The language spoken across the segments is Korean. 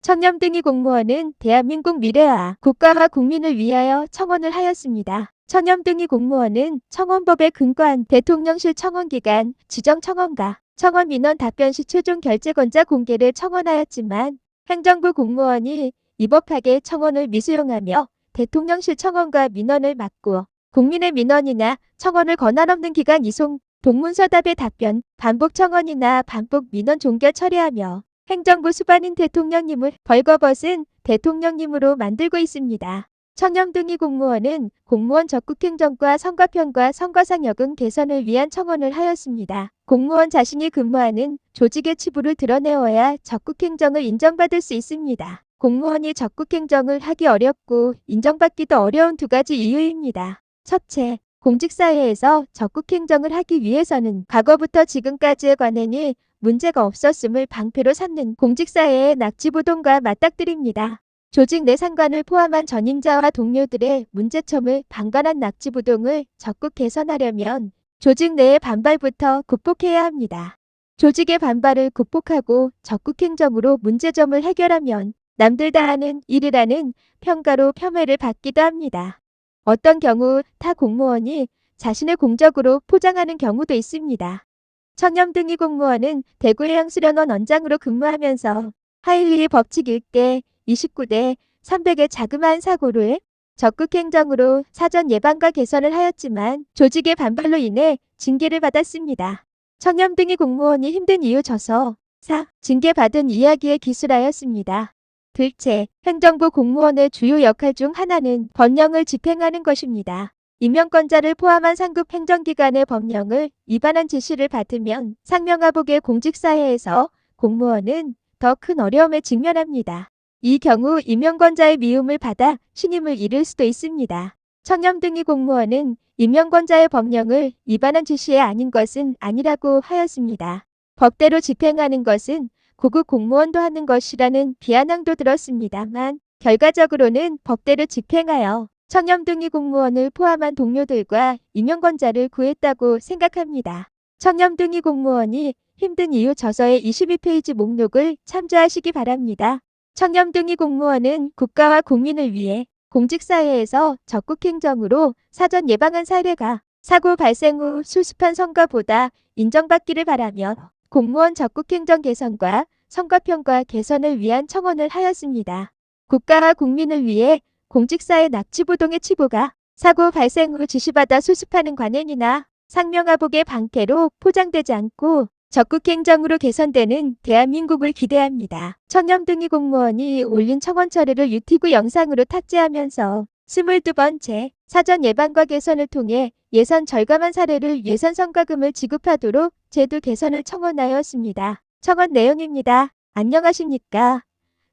청렴등이 공무원은 대한민국 미래와 국가와 국민을 위하여 청원을 하였습니다. 청렴등이 공무원은 청원법에 근거한 대통령실 청원기간, 지정청원과 청원민원 답변 시 최종 결재권자 공개를 청원하였지만 행정부 공무원이 위법하게 청원을 미수용하며 대통령실 청원과 민원을 막고 국민의 민원이나 청원을 권한 없는 기간 이송, 동문서 답의 답변, 반복 청원이나 반복 민원 종결 처리하며 행정부 수반인 대통령님을 벌거벗은 대통령님으로 만들고 있습니다. 청렴등이 공무원은 공무원 적국행정과 선거편과 선거상 여근 개선을 위한 청원을 하였습니다. 공무원 자신이 근무하는 조직의 치부를 드러내어야 적국행정을 인정받을 수 있습니다. 공무원이 적국행정을 하기 어렵고 인정받기도 어려운 두 가지 이유입니다. 첫째, 공직사회에서 적국행정을 하기 위해서는 과거부터 지금까지의 관행이 문제가 없었음을 방패로 삼는 공직사회의 낙지부동과 맞닥뜨립니다. 조직 내 상관을 포함한 전임자와 동료들의 문제점을 방관한 낙지부동을 적극 개선하려면 조직 내의 반발부터 극복해야 합니다. 조직의 반발을 극복하고 적극행정으로 문제점을 해결하면 남들 다 하는 일이라는 평가로 폄훼를 받기도 합니다. 어떤 경우 타 공무원이 자신의 공적으로 포장하는 경우도 있습니다. 청렴등이 공무원은 대구해양수련원 원장으로 근무하면서 하일리 법칙 1대 29대 300의 자그마한 사고를 적극행정으로 사전 예방과 개선을 하였지만 조직의 반발로 인해 징계를 받았습니다. 청렴등이 공무원이 힘든 이유 저서 4. 징계받은 이야기에 기술하였습니다. 둘째, 행정부 공무원의 주요 역할 중 하나는 법령을 집행하는 것입니다. 임명권자를 포함한 상급 행정기관의 법령을 위반한 지시를 받으면 상명하복의 공직사회에서 공무원은 더 큰 어려움에 직면합니다. 이 경우 임명권자의 미움을 받아 신임을 잃을 수도 있습니다. 청렴등이 공무원은 임명권자의 법령을 위반한 지시에 아닌 것은 아니라고 하였습니다. 법대로 집행하는 것은 고급 공무원도 하는 것이라는 비아냥도 들었습니다만 결과적으로는 법대로 집행하여 청렴등이 공무원을 포함한 동료들과 임명권자를 구했다고 생각합니다. 청렴등이 공무원이 힘든 이유 저서의 22페이지 목록을 참조하시기 바랍니다. 청렴등이 공무원은 국가와 국민을 위해 공직사회에서 적극행정으로 사전 예방한 사례가 사고 발생 후 수습한 성과보다 인정받기를 바라며 공무원 적극행정 개선과 선거평가 개선을 위한 청원을 하였습니다. 국가와 국민을 위해 공직사회 낙지부동의 치부가 사고 발생 후 지시받아 수습하는 관행이나 상명하복의 방패로 포장되지 않고 적극행정으로 개선되는 대한민국을 기대합니다. 청렴등이 공무원이 올린 청원 처리를 유튜브 영상으로 탑재하면서 22번째 사전 예방과 개선을 통해 예산 절감한 사례를 예산 성과금을 지급하도록 제도 개선을 청원하였습니다. 청원 내용입니다. 안녕하십니까.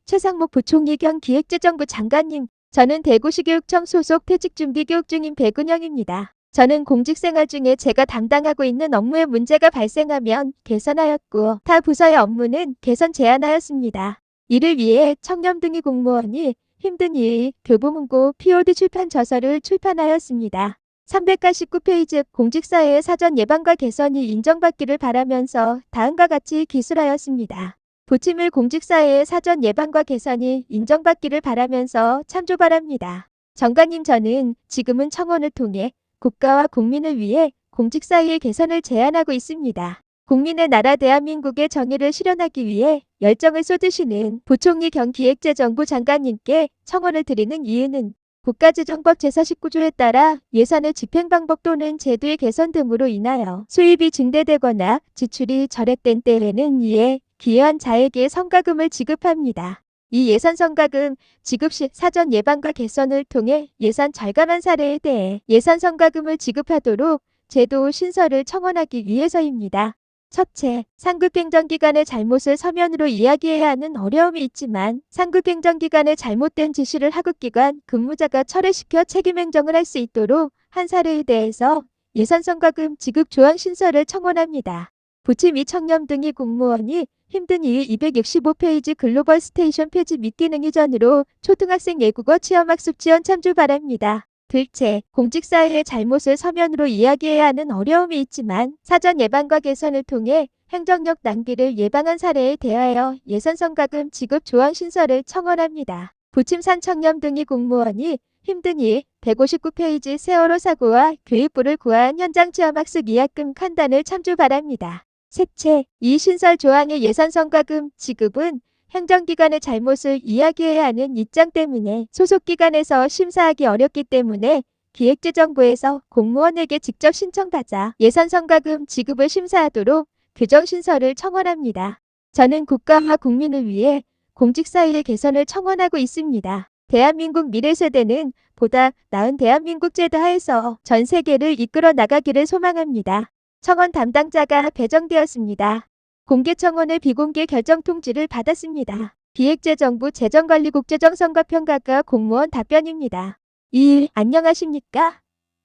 최상목 부총리 겸 기획재정부 장관님, 저는 대구시교육청 소속 퇴직준비교육 중인 백은영입니다. 저는 공직생활 중에 제가 담당하고 있는 업무에 문제가 발생하면 개선하였고 타 부서의 업무는 개선 제안하였습니다. 이를 위해 청렴등이 공무원이 힘든 일 교보문고 POD 출판 저서를 출판하였습니다. 389페이지 공직사회의 사전 예방과 개선이 인정받기를 바라면서 다음과 같이 기술하였습니다. 부침을 공직사회의 사전 예방과 개선이 인정받기를 바라면서 참조 바랍니다. 정관님, 저는 지금은 청원을 통해 국가와 국민을 위해 공직사회의 개선을 제안하고 있습니다. 국민의 나라 대한민국의 정의를 실현하기 위해 열정을 쏟으시는 부총리 겸 기획재정부 장관님께 청원을 드리는 이유는 국가재정법 제49조에 따라 예산의 집행 방법 또는 제도의 개선 등으로 인하여 수입이 증대되거나 지출이 절약된 때에는 이에 기여한 자에게 성과금을 지급합니다. 이 예산 성과금 지급 시 사전 예방과 개선을 통해 예산 절감한 사례에 대해 예산 성과금을 지급하도록 제도 신설을 청원하기 위해서입니다. 첫째, 상급행정기관의 잘못을 서면으로 이야기해야 하는 어려움이 있지만 상급행정기관의 잘못된 지시를 하급기관 근무자가 철회시켜 책임행정을 할 수 있도록 한 사례에 대해서 예산 성과금 지급 조항 신설을 청원합니다. 부침 이 청렴등이 공무원이 힘든 이유 265페이지 글로벌 스테이션 폐지 및 기능 이전으로 초등학생 예국어 체험학습 지원 참조 바랍니다. 둘째, 공직사회의 잘못을 서면으로 이야기해야 하는 어려움이 있지만 사전 예방과 개선을 통해 행정력 낭비를 예방한 사례에 대하여 예산성과금 지급 조항 신설을 청원합니다. 부침산 청렴등이 공무원이 힘드니 159페이지 세월호 사고와 교육부를 구한 현장 체험학습 위약금 판단을 참조 바랍니다. 셋째, 이 신설 조항의 예산성과금 지급은 행정기관의 잘못을 이야기해야 하는 입장 때문에 소속기관에서 심사하기 어렵기 때문에 기획재정부에서 공무원에게 직접 신청받아 예산성과금 지급을 심사하도록 규정신설을 청원합니다. 저는 국가와 국민을 위해 공직사회의 개선을 청원하고 있습니다. 대한민국 미래세대는 보다 나은 대한민국 제도 하에서 전 세계를 이끌어 나가기를 소망합니다. 청원 담당자가 배정되었습니다. 공개청원의 비공개 결정 통지를 받았습니다. 기획재정부 재정관리국 재정성과평가과 공무원 답변입니다. 2일 안녕하십니까?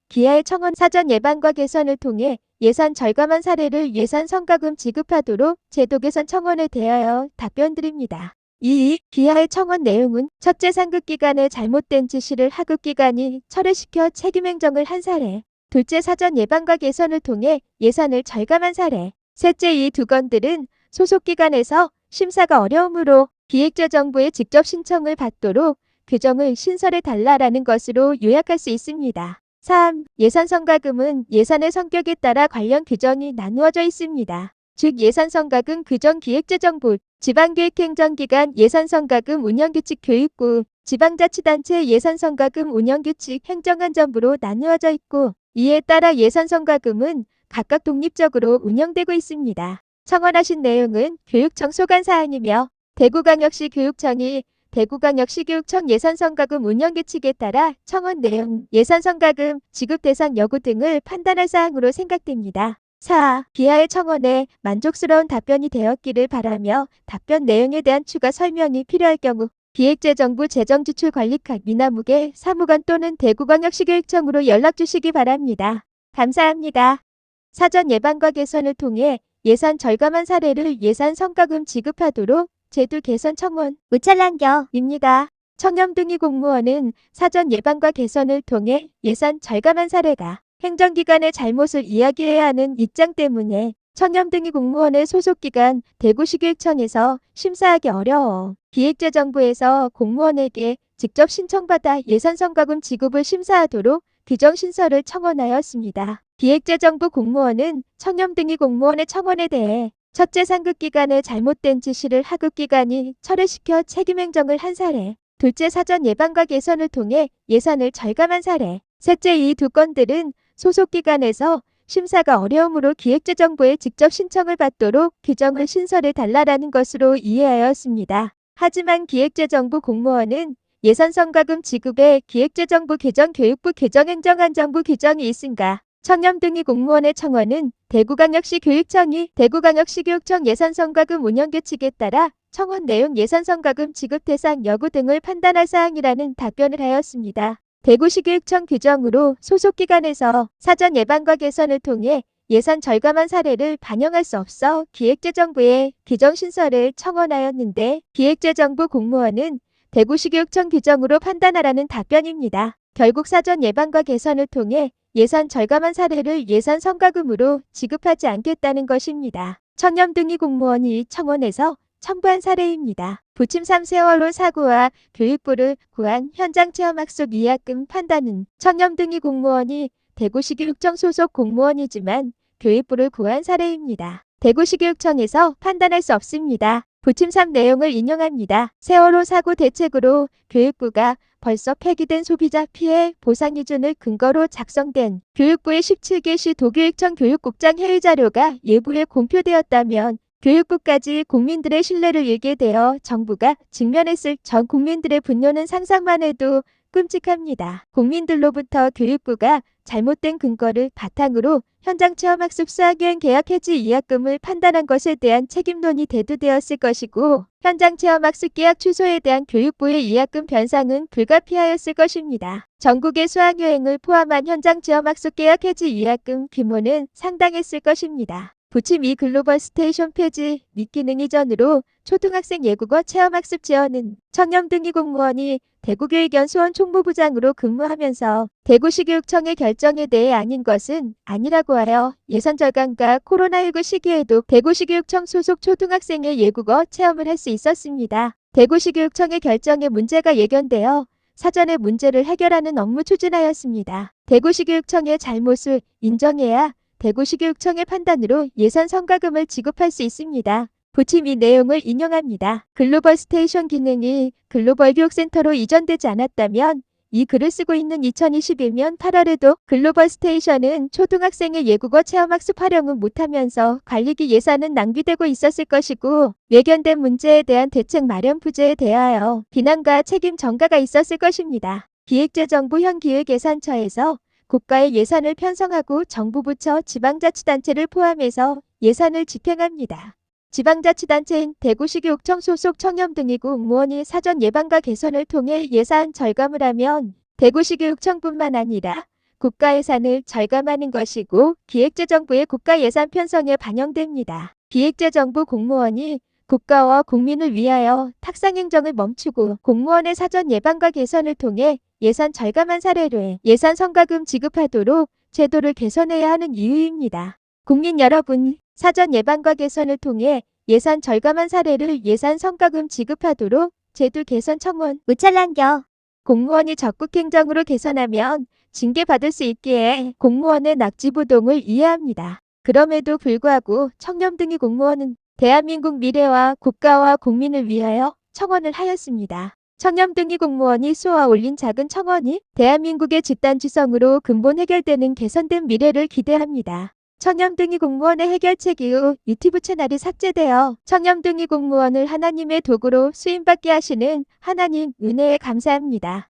기아의 청원 사전 예방과 개선을 통해 예산 절감한 사례를 예산성과금 지급하도록 제도 개선 청원에 대하여 답변드립니다. 2. 기아의 청원 내용은 첫째, 상급기관의 잘못된 지시를 하급기관이 철회시켜 책임행정을 한 사례. 둘째, 사전 예방과 개선을 통해 예산을 절감한 사례. 셋째, 이 두 건들은 소속기관에서 심사가 어려우므로 기획재정부에 직접 신청을 받도록 규정을 신설해달라라는 것으로 요약할 수 있습니다. 3. 예산성과금은 예산의 성격에 따라 관련 규정이 나누어져 있습니다. 즉 예산성과금 규정 기획재정부, 지방기획행정기관 예산성과금 운영규칙 교육부, 지방자치단체 예산성과금 운영규칙 행정안전부로 나누어져 있고 이에 따라 예산성과금은 각각 독립적으로 운영되고 있습니다. 청원하신 내용은 교육청 소관사항이며 대구광역시 교육청이 대구광역시교육청 예산성과금 운영규칙에 따라 청원 내용, 예산성과금 지급 대상 여부 등을 판단할 사항으로 생각됩니다. 4. 기아의 청원에 만족스러운 답변이 되었기를 바라며 답변 내용에 대한 추가 설명이 필요할 경우 기획재정부 재정지출관리과 미나무계 사무관 또는 대구광역시교육청으로 연락주시기 바랍니다. 감사합니다. 사전 예방과 개선을 통해 예산 절감한 사례를 예산성과금 지급하도록 제도 개선 청원 우찰란겨입니다. 청렴등이 공무원은 사전 예방과 개선을 통해 예산 절감한 사례가 행정기관의 잘못을 이야기해야 하는 입장 때문에 청렴등이 공무원의 소속기관 대구시교육청에서 심사하기 어려워 기획재정부에서 공무원에게 직접 신청받아 예산성과금 지급을 심사하도록 규정신설을 청원하였습니다. 기획재정부 공무원은 청렴등이 공무원의 청원에 대해 첫째, 상급기관의 잘못된 지시를 하급기관이 철회시켜 책임행정을 한 사례. 둘째, 사전 예방과 개선을 통해 예산을 절감한 사례. 셋째, 이 두 건들은 소속기관에서 심사가 어려우므로 기획재정부에 직접 신청을 받도록 규정을 신설해달라는 것으로 이해하였습니다. 하지만 기획재정부 공무원은 예산성과금 지급에 기획재정부 규정 교육부 규정 행정안전부 규정이 있은가? 청렴등이 공무원의 청원은 대구광역시 교육청이 대구광역시교육청 예산성과금 운영규칙에 따라 청원 내용 예산성과금 지급 대상 여부 등을 판단할 사항이라는 답변을 하였습니다. 대구시교육청 규정으로 소속기관에서 사전 예방과 개선을 통해 예산 절감한 사례를 반영할 수 없어 기획재정부에 규정신설을 청원하였는데 기획재정부 공무원은 대구시교육청 규정으로 판단하라는 답변입니다. 결국 사전 예방과 개선을 통해 예산 절감한 사례를 예산성과금으로 지급하지 않겠다는 것입니다. 청렴등이 공무원이 청원에서 첨부한 사례입니다. 부침3 세월호 사고와 교육부를 구한 현장체험학습 위약금 판단은 청렴등이 공무원이 대구시교육청 소속 공무원이지만 교육부를 구한 사례입니다. 대구시교육청에서 판단할 수 없습니다. 부침3 내용을 인용합니다. 세월호 사고 대책으로 교육부가 벌써 폐기된 소비자 피해 보상 기준을 근거로 작성된 교육부의 17개시 도교육청 교육국장 회의 자료가 예부에 공표되었다면 교육부까지 국민들의 신뢰를 잃게 되어 정부가 직면했을 전 국민들의 분노는 상상만 해도 끔찍합니다. 국민들로부터 교육부가 잘못된 근거를 바탕으로 현장체험학습 수학여행 계약 해지 위약금을 판단한 것에 대한 책임론이 대두되었을 것이고 현장체험학습 계약 취소에 대한 교육부의 위약금 변상은 불가피하였을 것입니다. 전국의 수학여행을 포함한 현장체험학습 계약 해지 위약금 규모는 상당했을 것입니다. 부침 2 글로벌 스테이션 폐지 및 기능 이전으로 초등학생 예국어 체험학습 지원은 청렴등이 공무원이 대구교육연 수원총무부장으로 근무하면서 대구시교육청의 결정에 대해 아닌 것은 아니라고 하여 예산 절감과 코로나19 시기에도 대구시교육청 소속 초등학생의 외국어 체험을 할 수 있었습니다. 대구시교육청의 결정에 문제가 예견되어 사전에 문제를 해결하는 업무 추진하였습니다. 대구시교육청의 잘못을 인정해야 대구시교육청의 판단으로 예산 성과금을 지급할 수 있습니다. 부침 이 내용을 인용합니다. 글로벌 스테이션 기능이 글로벌 교육센터로 이전되지 않았다면 이 글을 쓰고 있는 2021년 8월에도 글로벌 스테이션은 초등학생의 외국어 체험학습 활용은 못하면서 관리비 예산은 낭비되고 있었을 것이고 외견된 문제에 대한 대책 마련 부재에 대하여 비난과 책임 전가가 있었을 것입니다. 기획재정부 현기획예산처에서 국가의 예산을 편성하고 정부 부처 지방자치단체를 포함해서 예산을 집행합니다. 지방자치단체인 대구시교육청 소속 청렴 등의 공무원이 사전 예방과 개선을 통해 예산 절감을 하면 대구시교육청뿐만 아니라 국가 예산을 절감하는 것이고 기획재정부의 국가 예산 편성에 반영됩니다. 기획재정부 공무원이 국가와 국민을 위하여 탁상행정을 멈추고 공무원의 사전 예방과 개선을 통해 예산 절감한 사례로 예산 성과금 지급하도록 제도를 개선해야 하는 이유입니다. 국민 여러분, 사전 예방과 개선을 통해 예산 절감한 사례를 예산 성과금 지급하도록 제도 개선 청원 무찰랑겨. 공무원이 적극행정으로 개선하면 징계받을 수 있기에 공무원의 낙지부동을 이해합니다. 그럼에도 불구하고 청렴 등의 공무원은 대한민국 미래와 국가와 국민을 위하여 청원을 하였습니다. 청렴 등의 공무원이 쏘아 올린 작은 청원이 대한민국의 집단지성으로 근본 해결되는 개선된 미래를 기대합니다. 청렴 등의 공무원의 해결책 이후 유튜브 채널이 삭제되어 청렴 등의 공무원을 하나님의 도구로 쓰임받게 하시는 하나님 은혜에 감사합니다.